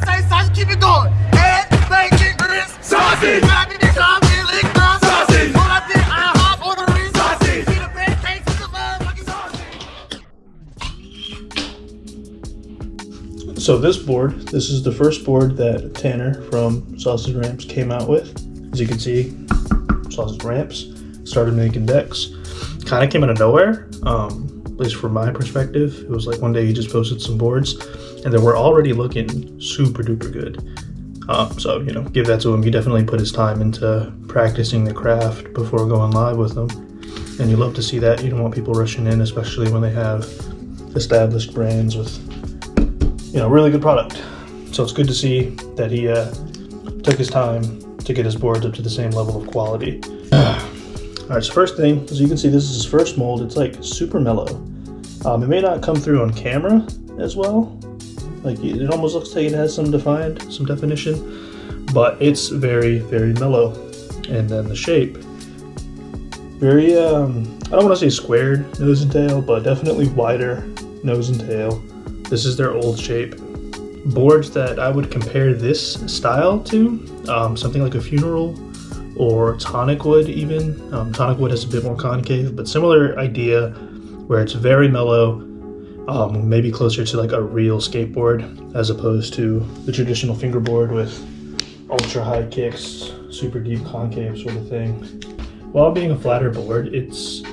say sausage, keep it going. Egg, bacon, grits, sausage. When I did this, I'm feeling sausage. When I did, I hop on the wrist, sausage. See the pancakes with the motherfucking sausage. So this board, this is the first board that Tanner from Sausage Ramps came out with. As you can see, Sausage Ramps started making decks. Kind of came out of nowhere, at least from my perspective. It was like one day he just posted some boards and they were already looking super duper good. So, you know, give that to him. He definitely put his time into practicing the craft before going live with them. And you love to see that. You don't want people rushing in, especially when they have established brands with, you know, really good product. So it's good to see that he took his time to get his boards up to the same level of quality. Alright, so first thing, as you can see, this is his first mold. It's like super mellow. It may not come through on camera as well. Like it almost looks like it has some definition, but it's very, very mellow. And then the shape, very, I don't want to say squared nose and tail, but definitely wider nose and tail. This is their old shape. Boards that I would compare this style to, something like a Funeral or Tonic Wood even. Tonic Wood has a bit more concave, but similar idea where it's very mellow, maybe closer to like a real skateboard as opposed to the traditional fingerboard with ultra high kicks, super deep concave sort of thing. While being a flatter board, it's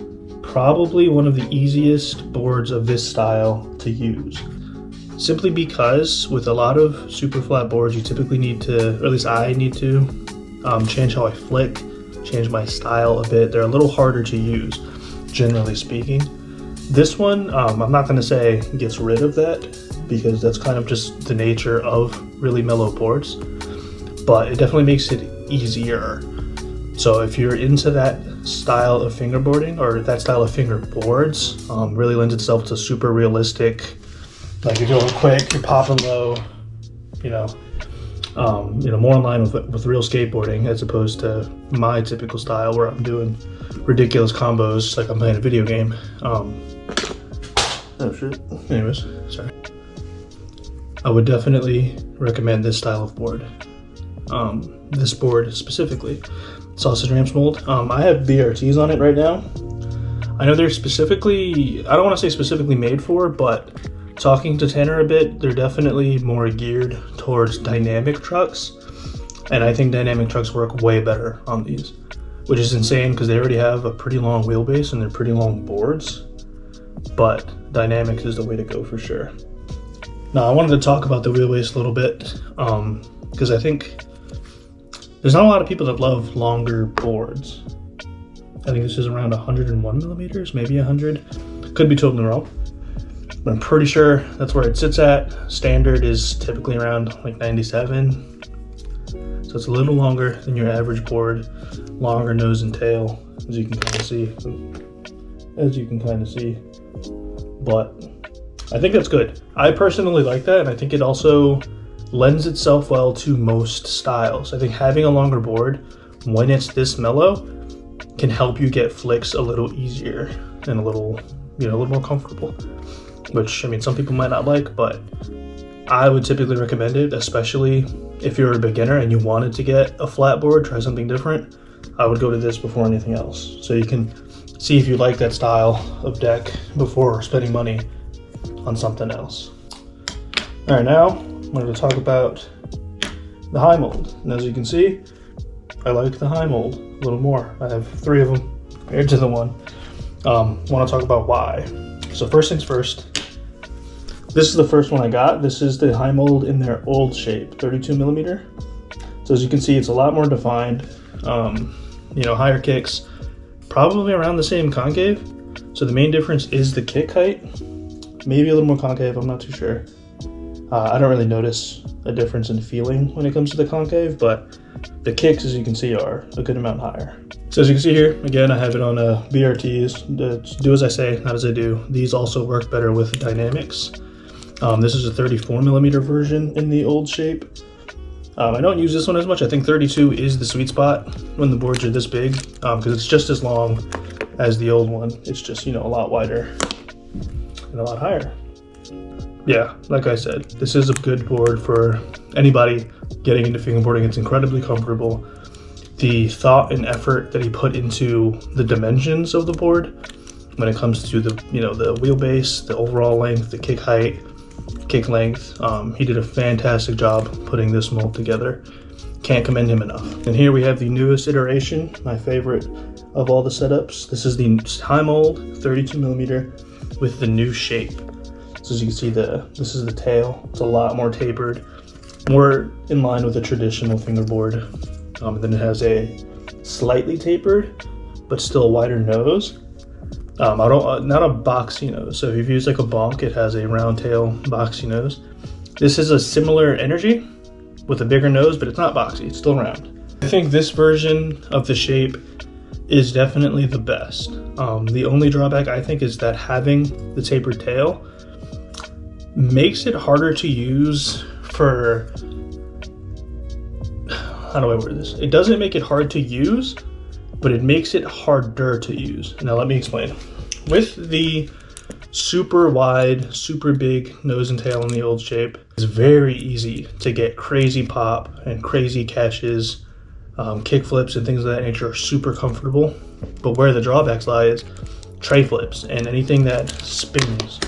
probably one of the easiest boards of this style to use. Simply because with a lot of super flat boards, you typically need to, or at least I need to, change how I flick, change my style a bit. They're a little harder to use, generally speaking. This one, I'm not going to say gets rid of that, because that's kind of just the nature of really mellow boards, but it definitely makes it easier. So if you're into that style of fingerboarding, or that style of fingerboards, really lends itself to super realistic, like you're going quick, you're popping low, more in line with real skateboarding as opposed to my typical style where I'm doing ridiculous combos like I'm playing a video game. Oh shit. Anyways, sorry. I would definitely recommend this style of board. This board specifically, Sausage Ramps mold. I have BRTs on it right now. I know they're specifically, I don't want to say specifically made for, but talking to Tanner a bit, they're definitely more geared towards dynamic trucks, and I think dynamic trucks work way better on these, which is insane because they already have a pretty long wheelbase and they're pretty long boards, but dynamics is the way to go for sure. Now I wanted to talk about the wheelbase a little bit because I think there's not a lot of people that love longer boards. I think this is around 101 millimeters, maybe 100. Could be totally wrong, but I'm pretty sure that's where it sits at. Standard is typically around like 97. So it's a little longer than your average board, longer nose and tail, as you can kind of see. But I think that's good. I personally like that, and I think it also lends itself well to most styles. I think having a longer board, when it's this mellow, can help you get flicks a little easier and a little more comfortable. Which, I mean, some people might not like, but I would typically recommend it, especially if you're a beginner and you wanted to get a flat board, try something different. I would go to this before anything else. So you can see if you like that style of deck before spending money on something else. All right, now I'm going to talk about the high mold. And as you can see, I like the high mold a little more. I have 3 of them compared to the one. Want to talk about why. So first things first, this is the first one I got. This is the high mold in their old shape, 32 millimeter. So as you can see, it's a lot more defined, higher kicks, probably around the same concave. So the main difference is the kick height, maybe a little more concave, I'm not too sure. I don't really notice a difference in feeling when it comes to the concave, but the kicks, as you can see, are a good amount higher. So as you can see here, again, I have it on BRTs. Do as I say, not as I do. These also work better with dynamics. This is a 34 millimeter version in the old shape. I don't use this one as much. I think 32 is the sweet spot when the boards are this big, because it's just as long as the old one. It's just, a lot wider and a lot higher. yeah, like I said, this is a good board for anybody getting into fingerboarding. It's incredibly comfortable. The thought and effort that he put into the dimensions of the board when it comes to the the wheelbase, the overall length, the kick height, kick length, he did a fantastic job putting this mold together. Can't commend him enough. And here we have the newest iteration, my favorite of all the setups. This is the high mold 32mm with the new shape. So as you can see, this is the tail. It's a lot more tapered, more in line with a traditional fingerboard. And then it has a slightly tapered, but still wider nose. Not a boxy nose. So if you've used like a bonk, it has a round tail, boxy nose. This is a similar energy with a bigger nose, but it's not boxy, it's still round. I think this version of the shape is definitely the best. The only drawback I think is that having the tapered tail makes it harder to use for, how do I word this? It doesn't make it hard to use, but it makes it harder to use. Now let me explain. With the super wide, super big nose and tail in the old shape, it's very easy to get crazy pop and crazy catches. Kick flips and things of that nature are super comfortable, but where the drawbacks lie is tray flips and anything that spins.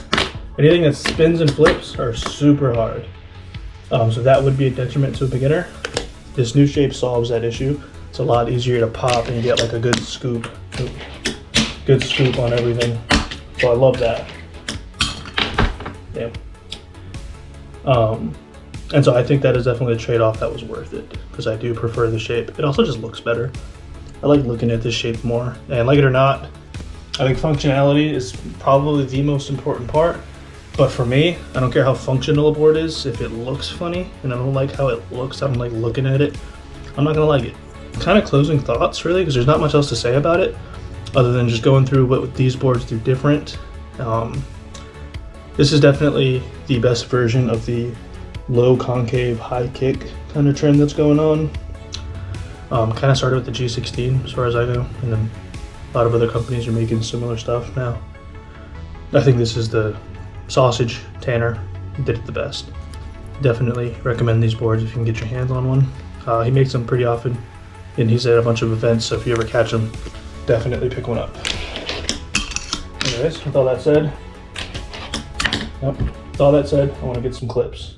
Anything that spins and flips are super hard. So that would be a detriment to a beginner. This new shape solves that issue. It's a lot easier to pop and you get like a good scoop on everything. So I love that. Yeah. And so I think that is definitely a trade-off that was worth it, because I do prefer the shape. It also just looks better. I like looking at this shape more, and like it or not, I think functionality is probably the most important part. But for me, I don't care how functional a board is. If it looks funny and I don't like how it looks, I don't like looking at it, I'm not gonna like it. Kind of closing thoughts really, because there's not much else to say about it other than just going through what these boards do different. This is definitely the best version of the low concave, high kick kind of trend that's going on. Kind of started with the G16 as far as I know, and then a lot of other companies are making similar stuff now. I think this is the sausage Tanner. He did it the best. Definitely recommend these boards if you can get your hands on one. He makes them pretty often, and he's at a bunch of events, so if you ever catch him, definitely pick one up. Anyways, with all that said, I want to get some clips.